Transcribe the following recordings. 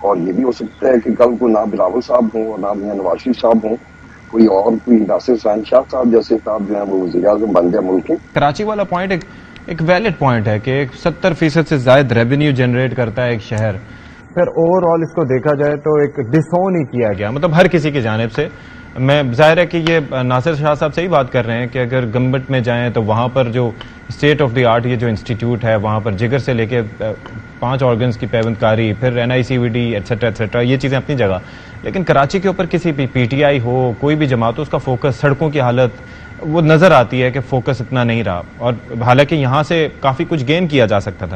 اور یہ بھی ہو سکتا ہے کہ کل کو نہ بلاول صاحب ہوں اور نہ میاں نواز شریف صاحب ہوں، کوئی ناصر حسین شاہ صاحب جیسے صاحب جو ہیں وہ وزیر اعظم بن جائے ملک کے۔ کراچی والا پوائنٹ ایک ویلڈ پوائنٹ ہے کہ 70% سے زائد ریونیو جنریٹ کرتا ہے ایک شہر، پھر اوور آل اس کو دیکھا جائے تو ایک ڈسون ہی کیا گیا، مطلب ہر کسی کی جانب سے۔ میں ظاہر ہے کہ یہ ناصر شاہ صاحب صحیح بات کر رہے ہیں کہ اگر گورنمنٹ میں جائیں تو وہاں پر جو اسٹیٹ آف دی آرٹ یہ جو انسٹیٹیوٹ ہے وہاں پر جگر سے لے کے 5 آرگنز کی پیوند کاری، پھر NICVD ایٹسٹرا ایٹسٹرا، یہ چیزیں اپنی جگہ، لیکن کراچی کے اوپر کسی بھی PTI ہو کوئی بھی جماعت ہو، اس کا فوکس سڑکوں کی حالت وہ نظر آتی ہے کہ فوکس اتنا نہیں رہا، اور حالانکہ یہاں سے کافی کچھ گین کیا جا سکتا تھا۔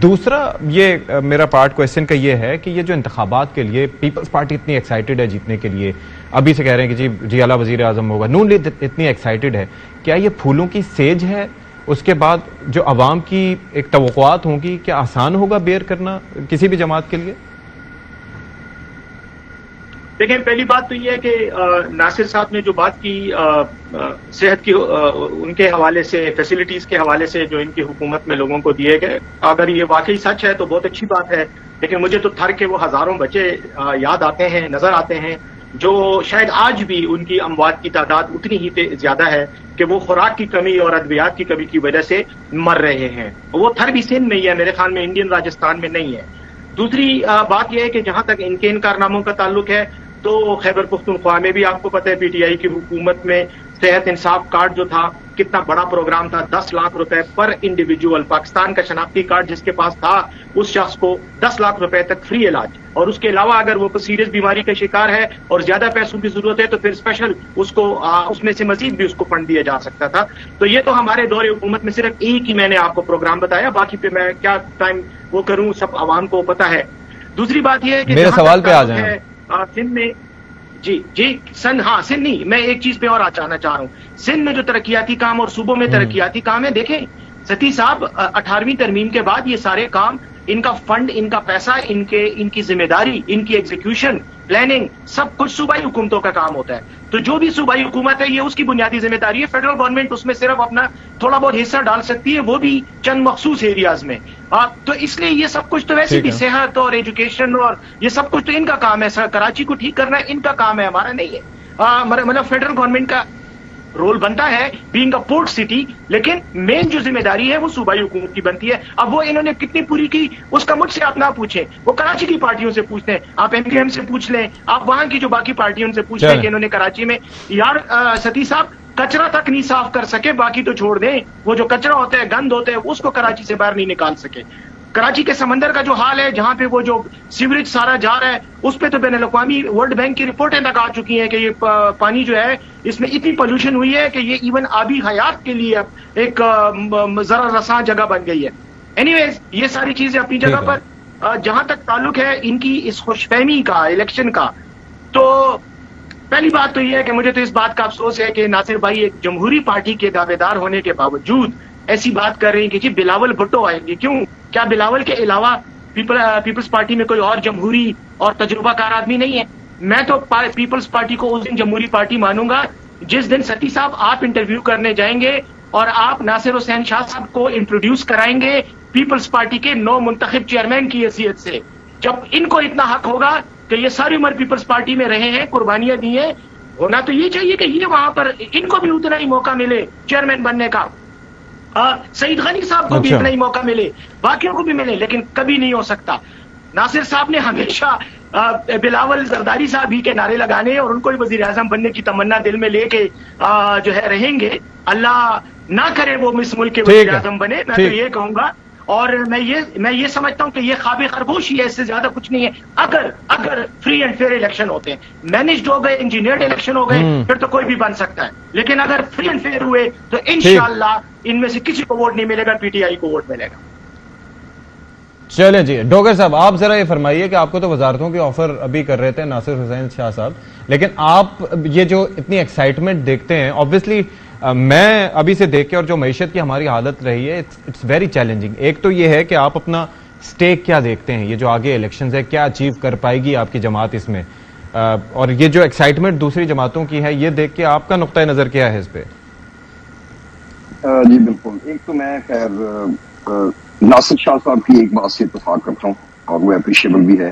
دوسرا یہ میرا پارٹ کویسچن کا یہ ہے کہ یہ جو انتخابات کے لیے پیپلز پارٹی اتنی ایکسائٹڈ ہے جیتنے کے لیے، ابھی سے کہہ رہے ہیں کہ جی اعلیٰ وزیر اعظم ہوگا، نون لیگ اتنی ایکسائٹڈ ہے، کیا یہ پھولوں کی سیج ہے؟ اس کے بعد جو عوام کی ایک توقعات ہوں گی، کیا آسان ہوگا بیئر کرنا کسی بھی جماعت کے لیے؟ دیکھیں، پہلی بات تو یہ ہے کہ ناصر صاحب نے جو بات کی صحت کی ان کے حوالے سے، فیسلٹیز کے حوالے سے جو ان کی حکومت میں لوگوں کو دیے گئے، اگر یہ واقعی سچ ہے تو بہت اچھی بات ہے، لیکن مجھے تو تھر کے وہ ہزاروں بچے یاد آتے ہیں، نظر آتے ہیں، جو شاید آج بھی ان کی اموات کی تعداد اتنی ہی زیادہ ہے کہ وہ خوراک کی کمی اور ادویات کی کمی کی وجہ سے مر رہے ہیں۔ وہ تھر بھی سندھ میں ہی ہے، میرے خیال میں انڈین راجستھان میں نہیں ہے۔ دوسری بات یہ ہے کہ جہاں تک ان کارناموں کا تعلق ہے تو خیبر پختونخوا میں بھی آپ کو پتہ ہے PTI کی حکومت میں صحت انصاف کارڈ جو تھا کتنا بڑا پروگرام تھا، 10 لاکھ روپے پر انڈیویجول، پاکستان کا شناختی کارڈ جس کے پاس تھا اس شخص کو 10 لاکھ روپے تک فری علاج، اور اس کے علاوہ اگر وہ سیریس بیماری کا شکار ہے اور زیادہ پیسوں کی ضرورت ہے تو پھر اسپیشل اس میں سے مزید بھی اس کو فنڈ دیا جا سکتا تھا۔ تو یہ تو ہمارے دور حکومت میں صرف ایک ہی میں نے آپ کو پروگرام بتایا، باقی پہ میں کیا ٹائم وہ کروں، سب عوام کو پتہ ہے۔ دوسری بات یہ ہے کہ میرے سوال پہ آ جائیں سندھ میں جی سندھ نہیں، میں ایک چیز پہ اور آنا چاہ رہا ہوں، سندھ میں جو ترقیاتی کام اور صوبوں میں ترقیاتی کام ہے، دیکھیں ستی صاحب 18ویں ترمیم کے بعد یہ سارے کام، ان کا فنڈ، ان کا پیسہ، ان کی ذمہ داری، ان کی ایگزیکیوشن، پلاننگ، سب کچھ صوبائی حکومتوں کا کام ہوتا ہے۔ تو جو بھی صوبائی حکومت ہے یہ اس کی بنیادی ذمہ داری ہے، فیڈرل گورنمنٹ اس میں صرف اپنا تھوڑا بہت حصہ ڈال سکتی ہے، وہ بھی چند مخصوص ایریاز میں۔ تو اس لیے یہ سب کچھ تو ویسے بھی صحت اور ایجوکیشن اور یہ سب کچھ تو ان کا کام ہے، کراچی کو ٹھیک کرنا ان کا کام ہے، ہمارا نہیں ہے۔ مطلب فیڈرل گورنمنٹ کا رول بنتا ہے بینگ اے پورٹ سٹی، لیکن مین جو ذمہ داری ہے وہ صوبائی حکومت کی بنتی ہے۔ اب وہ انہوں نے کتنی پوری کی اس کا مجھ سے آپ نہ پوچھیں، وہ کراچی کی پارٹیوں سے پوچھتے ہیں، آپ MQM سے پوچھ لیں، آپ وہاں کی جو باقی پارٹیوں سے پوچھ لیں کہ انہوں نے کراچی میں، یار ستی صاحب کچرا تک نہیں صاف کر سکے، باقی تو چھوڑ دیں، وہ جو کچرا ہوتا ہے، گند ہوتے ہیں، اس کو کراچی سے باہر نہیں نکال سکے۔ کراچی کے سمندر کا جو حال ہے، جہاں پہ وہ جو سیوریج سارا جا رہا ہے، اس پہ تو بین الاقوامی ورلڈ بینک کی رپورٹیں تک آ چکی ہیں کہ یہ پانی جو ہے اس میں اتنی پولوشن ہوئی ہے کہ یہ ایون آبی حیات کے لیے ایک ضرر رساں جگہ بن گئی ہے۔ اینی ویز یہ ساری چیزیں اپنی جگہ پر۔ جہاں تک تعلق ہے ان کی اس خوش فہمی کا، الیکشن کا، تو پہلی بات تو یہ ہے کہ مجھے تو اس بات کا افسوس ہے کہ ناصر بھائی ایک جمہوری پارٹی کے دعوے دار ہونے کے باوجود ایسی بات کر رہے ہیں کہ جی بلاول بھٹو آئیں گے۔ کیوں؟ کیا بلاول کے علاوہ پیپلز پارٹی میں کوئی اور جمہوری اور تجربہ کار آدمی نہیں ہے؟ میں تو پیپلز پارٹی کو اس دن جمہوری پارٹی مانوں گا جس دن ستی صاحب آپ انٹرویو کرنے جائیں گے اور آپ ناصر حسین شاہ صاحب کو انٹروڈیوس کرائیں گے پیپلز پارٹی کے نو منتخب چیئرمین کی حیثیت سے۔ جب ان کو اتنا حق ہوگا کہ یہ ساری عمر پیپلز پارٹی میں رہے ہیں، قربانیاں دی ہیں، ہونا تو یہ چاہیے کہ یہ وہاں پر ان کو بھی اتنا ہی موقع ملے چیئرمین بننے کا، سعید غنی صاحب کو بھی اتنا ہی موقع ملے، باقیوں کو بھی ملے، لیکن کبھی نہیں ہو سکتا۔ ناصر صاحب نے ہمیشہ بلاول زرداری صاحب ہی کے نعرے لگانے اور ان کو ہی وزیر اعظم بننے کی تمنا دل میں لے کے جو ہے رہیں گے۔ اللہ نہ کرے وہ اس ملک کے وزیر اعظم بنے، میں تو یہ کہوں گا، اور میں یہ سمجھتا ہوں کہ یہ خواب خرگوش ہی ہے، اس سے زیادہ کچھ نہیں ہے۔ اگر فری اینڈ فیئر الیکشن ہوتے ہیں، مینجڈ ہو گئے، انجینئرڈ الیکشن ہو گئے، پھر تو کوئی بھی بن سکتا ہے، لیکن اگر فری اینڈ فیئر ہوئے تو انشاءاللہ ان میں سے کسی کو ووٹ نہیں ملے گا، PTI کو ووٹ ملے گا۔ چلیں جی ڈوگر صاحب، آپ ذرا یہ فرمائیے کہ آپ کو تو وزارتوں کے آفر ابھی کر رہے تھے ناصر حسین شاہ صاحب، لیکن آپ یہ جو اتنی ایکسائٹمنٹ دیکھتے ہیں، obviously میں ابھی سے دیکھ کے، اور جو معیشت کی ہماری حالت رہی ہے، اٹس ویری چیلنجنگ۔ ایک تو یہ ہے کہ آپ اپنا سٹیک کیا دیکھتے ہیں، یہ جو آگے الیکشنز ہے کیا اچیو کر پائے گی آپ کی جماعت اس میں، اور یہ جو ایکسائٹمنٹ دوسری جماعتوں کی ہے، یہ دیکھ کے آپ کا نقطہ نظر کیا ہے اس پہ؟ جی بالکل، ایک تو میں خیر ناصر شاہ صاحب کی ایک بات سے اتفاق کرتا ہوں اور وہ اپریشیبل بھی ہے